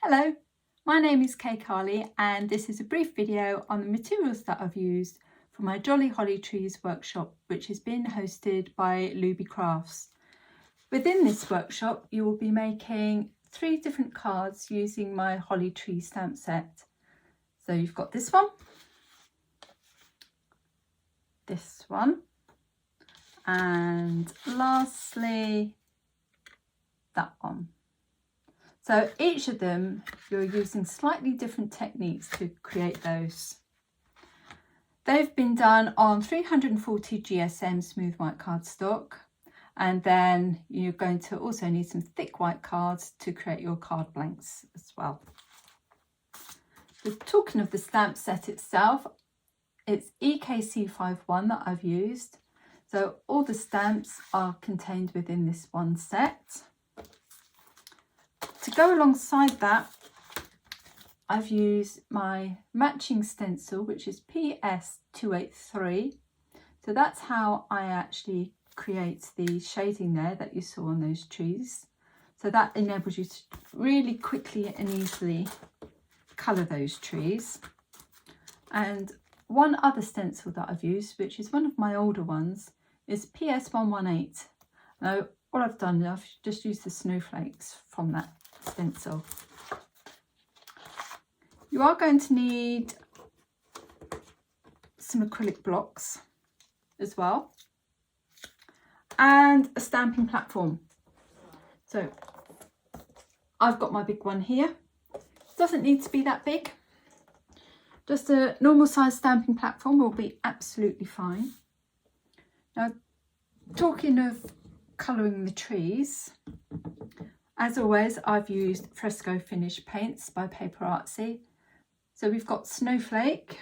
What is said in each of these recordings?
Hello, my name is Carley and this is a brief video on the materials that I've used for my Jolly Holly Trees workshop, which has been hosted by LoobiCrafts. Within this workshop you will be making 3 different cards using my Holly Tree stamp set. So you've got this one, and lastly that one. So each of them, you're using slightly different techniques to create those. They've been done on 340 GSM smooth white cardstock, and then you're going to also need some thick white cards to create your card blanks as well. So talking of the stamp set itself, it's EKC51 that I've used. So all the stamps are contained within this one set. To go alongside that, I've used my matching stencil, which is PS283. So that's how I actually create the shading there that you saw on those trees. So that enables you to really quickly and easily colour those trees. And one other stencil that I've used, which is one of my older ones, is PS118. Now, what I've done, I've just used the snowflakes from that stencil. You are going to need some acrylic blocks as well, and a stamping platform. So I've got my big one here. Doesn't need to be that big. Just a normal size stamping platform will be absolutely fine. Now, talking of colouring the trees, as always, I've used Fresco finish paints by PaperArtsy. So we've got Snowflake,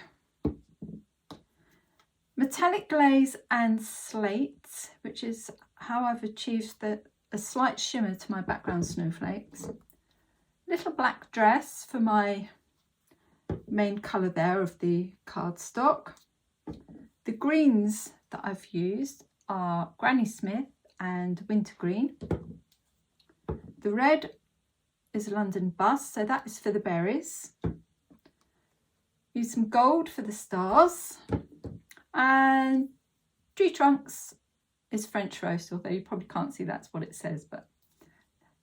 metallic glaze and slate, which is how I've achieved a slight shimmer to my background snowflakes. Little black dress for my main colour there of the cardstock. The greens that I've used are Granny Smith and Wintergreen. The red is London Bus, so that is for the berries. Use some gold for the stars. And Tree Trunks is French Roast, although you probably can't see that's what it says, but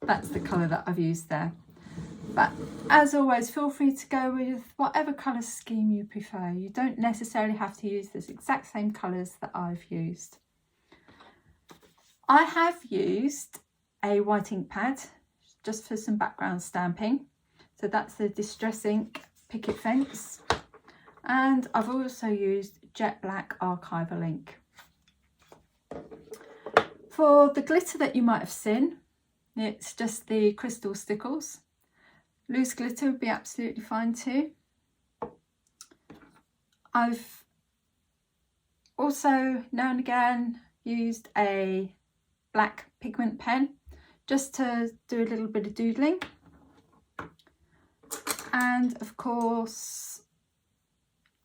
that's the colour that I've used there. But as always, feel free to go with whatever colour scheme you prefer. You don't necessarily have to use this exact same colours that I've used. I have used a white ink pad just for some background stamping. So that's the Distress Ink Picket Fence. And I've also used jet black Archival ink. For the glitter that you might have seen, it's just the crystal stickles. Loose glitter would be absolutely fine too. I've also now and again used a black pigment pen just to do a little bit of doodling. And of course,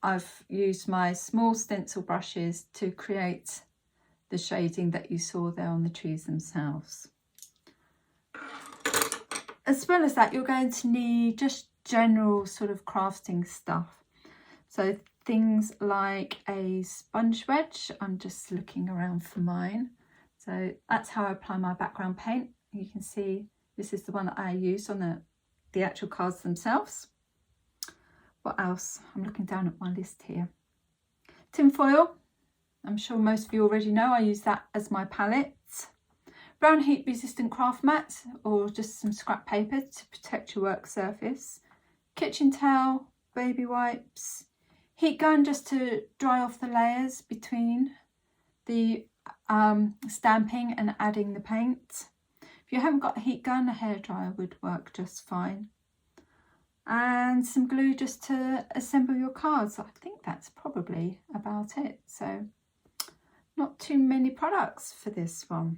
I've used my small stencil brushes to create the shading that you saw there on the trees themselves. As well as that, you're going to need just general sort of crafting stuff. So things like a sponge wedge. I'm just looking around for mine. So that's how I apply my background paint. You can see this is the one that I use on the actual cards themselves. What else? I'm looking down at my list here. Tin foil. I'm sure most of you already know I use that as my palette. Brown heat resistant craft mat or just some scrap paper to protect your work surface. Kitchen towel, baby wipes, heat gun just to dry off the layers between the stamping and adding the paint. If you haven't got a heat gun, a hairdryer would work just fine. And some glue just to assemble your cards. I think that's probably about it. So not too many products for this one.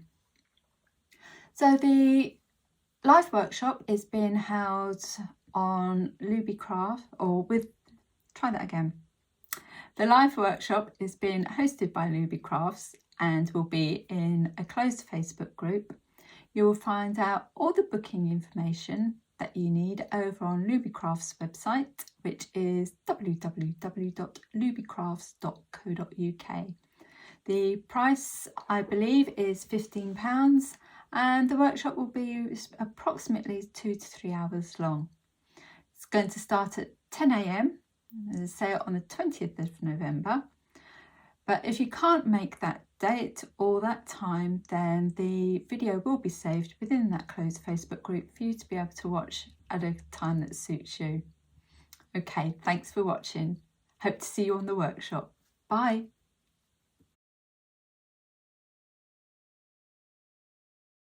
So the live workshop is being held on LoobiCraft, or with, try that again. The live workshop is being hosted by LoobiCrafts and will be in a closed Facebook group. You will find out all the booking information that you need over on LoobiCrafts website, which is www.loobicrafts.co.uk. The price, I believe, is £15, and the workshop will be approximately 2 to 3 hours long. It's going to start at 10 AM, as I say, on the 20th of November. But if you can't make that date or that time, then the video will be saved within that closed Facebook group for you to be able to watch at a time that suits you. Okay, thanks for watching. Hope to see you on the workshop. Bye.